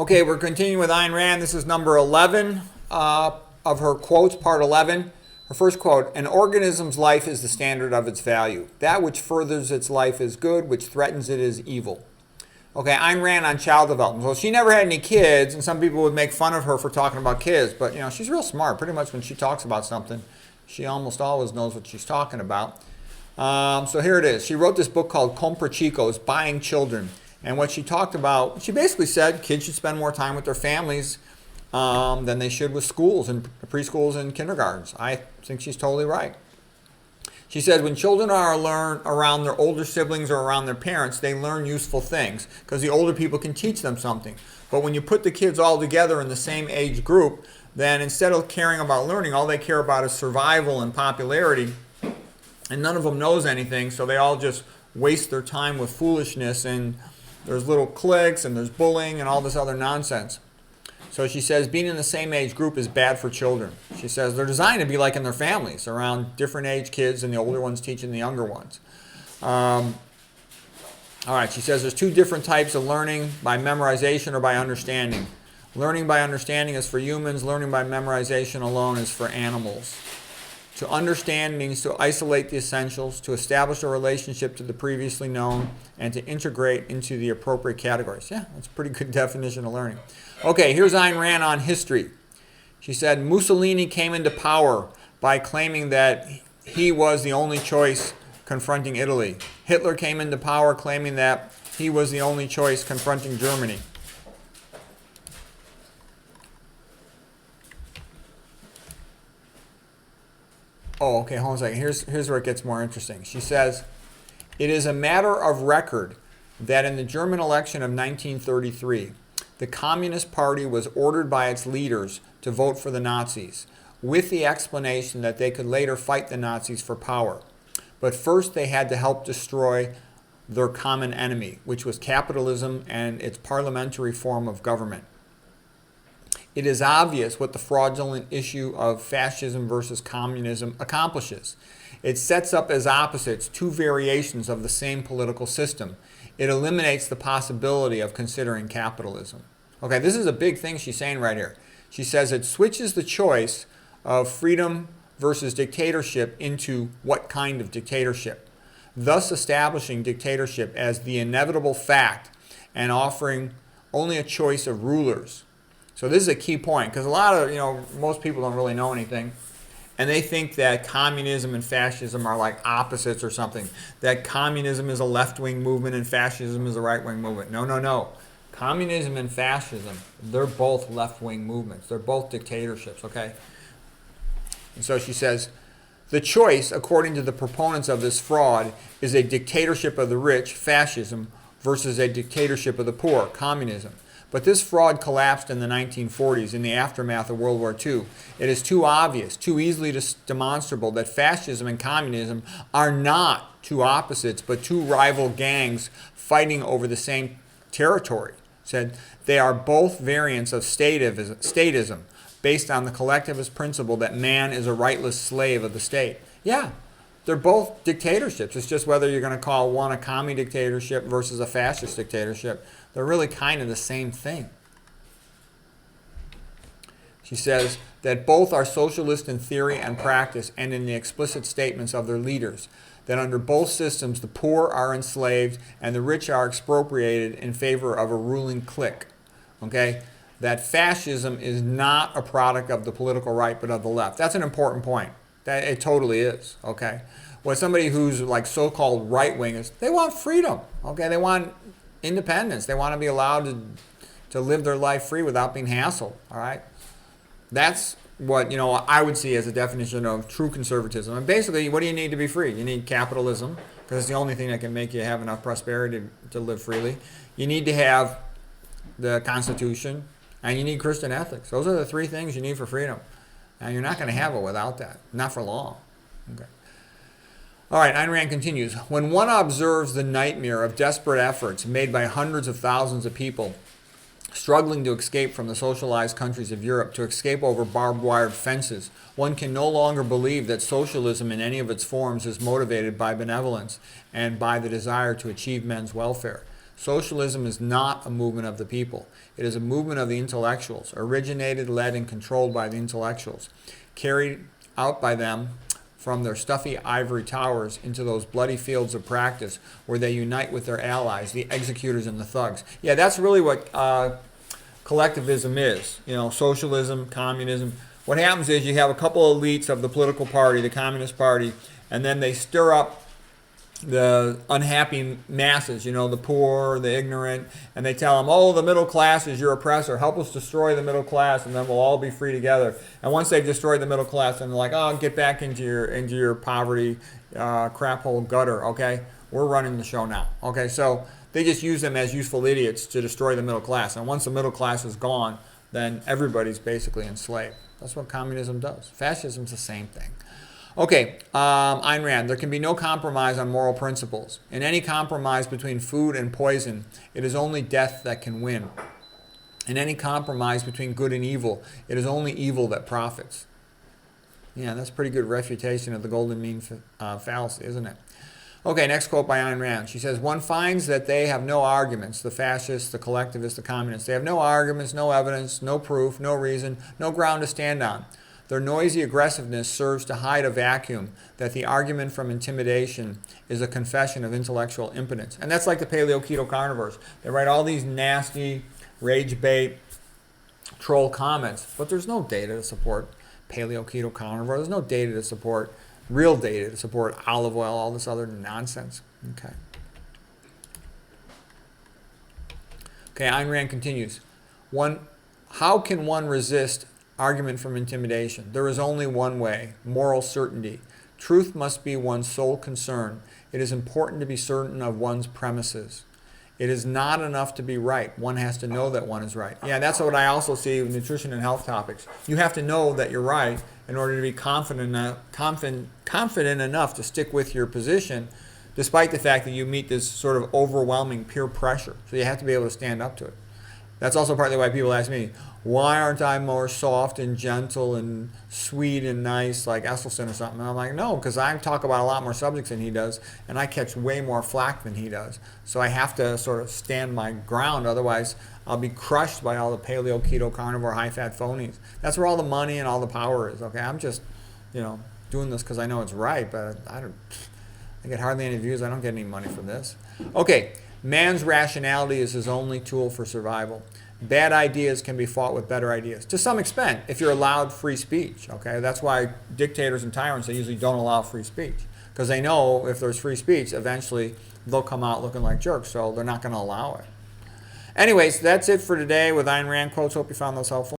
Okay, we're continuing with Ayn Rand. This is number 11 of her quotes, part 11. Her first quote: an organism's life is the standard of its value. That which furthers its life is good, which threatens it is evil. Okay, Ayn Rand on child development. Well, she never had any kids, and some people would make fun of her for talking about kids, but she's real smart. Pretty much when she talks about something, she almost always knows what she's talking about. So here it is. She wrote this book called Compra Chicos, Buying Children. And what she talked about, she basically said kids should spend more time with their families than they should with schools and preschools and kindergartens. I think she's totally right. She said when children are around their older siblings or around their parents, they learn useful things because the older people can teach them something. But when you put the kids all together in the same age group, then instead of caring about learning, all they care about is survival and popularity. And none of them knows anything, so they all just waste their time with foolishness, and there's little cliques and there's bullying and all this other nonsense. So she says being in the same age group is bad for children. She says they're designed to be like in their families, around different age kids, and the older ones teaching the younger ones. All right, she says there's two different types of learning: by memorization or by understanding. Learning by understanding is for humans. Learning by memorization alone is for animals. To understand means to isolate the essentials, to establish a relationship to the previously known, and to integrate into the appropriate categories. Yeah, that's a pretty good definition of learning. Okay, here's Ayn Rand on history. She said Mussolini came into power by claiming that he was the only choice confronting Italy. Hitler came into power claiming that he was the only choice confronting Germany. Oh, okay, hold on a second. Here's where it gets more interesting. She says, it is a matter of record that in the German election of 1933, the Communist Party was ordered by its leaders to vote for the Nazis, with the explanation that they could later fight the Nazis for power. But first they had to help destroy their common enemy, which was capitalism and its parliamentary form of government. It is obvious what the fraudulent issue of fascism versus communism accomplishes. It sets up as opposites two variations of the same political system. It eliminates the possibility of considering capitalism. Okay, this is a big thing she's saying right here. She says it switches the choice of freedom versus dictatorship into what kind of dictatorship, thus establishing dictatorship as the inevitable fact and offering only a choice of rulers. So this is a key point, because a lot of, most people don't really know anything, and they think that communism and fascism are like opposites or something, that communism is a left-wing movement and fascism is a right-wing movement. No, no, no. Communism and fascism, they're both left-wing movements. They're both dictatorships, okay? And so she says, the choice, according to the proponents of this fraud, is a dictatorship of the rich, fascism, versus a dictatorship of the poor, communism. But this fraud collapsed in the 1940s in the aftermath of World War II. It is too obvious, too easily demonstrable that fascism and communism are not two opposites, but two rival gangs fighting over the same territory. Said they are both variants of statism based on the collectivist principle that man is a rightless slave of the state. Yeah, they're both dictatorships. It's just whether you're going to call one a commie dictatorship versus a fascist dictatorship. They're really kind of the same thing. She says that both are socialist in theory and practice and in the explicit statements of their leaders, that under both systems the poor are enslaved and the rich are expropriated in favor of a ruling clique. Okay? That fascism is not a product of the political right but of the left. That's an important point. That it totally is. Okay? What somebody who's like so-called right-wing is, they want freedom. Okay? They want independence. They want to be allowed to live their life free without being hassled. All right? That's what I would see as a definition of true conservatism. And basically, what do you need to be free? You need capitalism, because it's the only thing that can make you have enough prosperity to live freely. You need to have the Constitution, and you need Christian ethics. Those are the three things you need for freedom. And you're not going to have it without that. Not for long. Okay. All right, Ayn Rand continues. When one observes the nightmare of desperate efforts made by hundreds of thousands of people struggling to escape from the socialized countries of Europe, to escape over barbed wire fences, one can no longer believe that socialism in any of its forms is motivated by benevolence and by the desire to achieve men's welfare. Socialism is not a movement of the people. It is a movement of the intellectuals, originated, led, and controlled by the intellectuals, carried out by them from their stuffy ivory towers into those bloody fields of practice where they unite with their allies, the executors and the thugs. Yeah, that's really what collectivism is. You know, socialism, communism. What happens is you have a couple of elites of the political party, the Communist Party, and then they stir up the unhappy masses, you know, the poor, the ignorant, and they tell them, oh, the middle class is your oppressor. Help us destroy the middle class, and then we'll all be free together. And once they've destroyed the middle class, then they're like, oh, get back into your poverty crap hole gutter, okay? We're running the show now, okay? So they just use them as useful idiots to destroy the middle class. And once the middle class is gone, then everybody's basically enslaved. That's what communism does. Fascism's the same thing. Okay, Ayn Rand, there can be no compromise on moral principles. In any compromise between food and poison, it is only death that can win. In any compromise between good and evil, it is only evil that profits. Yeah, that's a pretty good refutation of the golden mean fallacy, isn't it? Okay, next quote by Ayn Rand. She says, one finds that they have no arguments, the fascists, the collectivists, the communists. They have no arguments, no evidence, no proof, no reason, no ground to stand on. Their noisy aggressiveness serves to hide a vacuum that the argument from intimidation is a confession of intellectual impotence. And that's like the paleo-keto carnivores. They write all these nasty, rage bait, troll comments, but there's no data to support paleo-keto carnivore. There's no data to support, real data to support olive oil, all this other nonsense. Okay. Okay, Ayn Rand continues. How can one resist argument from intimidation? There is only one way, moral certainty. Truth must be one's sole concern. It is important to be certain of one's premises. It is not enough to be right. One has to know that one is right. Yeah, that's what I also see with nutrition and health topics. You have to know that you're right in order to be confident enough to stick with your position, despite the fact that you meet this sort of overwhelming peer pressure. So you have to be able to stand up to it. That's also partly why people ask me, why aren't I more soft and gentle and sweet and nice like Esselstyn or something? And I'm like, no, because I talk about a lot more subjects than he does, and I catch way more flack than he does. So I have to sort of stand my ground, otherwise I'll be crushed by all the paleo, keto, carnivore, high-fat phonies. That's where all the money and all the power is, okay? I'm just, doing this because I know it's right, but I get hardly any views. I don't get any money from this. Okay, man's rationality is his only tool for survival. Bad ideas can be fought with better ideas. To some extent, if you're allowed free speech, okay? That's why dictators and tyrants, they usually don't allow free speech. Because they know if there's free speech, eventually they'll come out looking like jerks, so they're not going to allow it. Anyways, that's it for today with Ayn Rand quotes. Hope you found those helpful.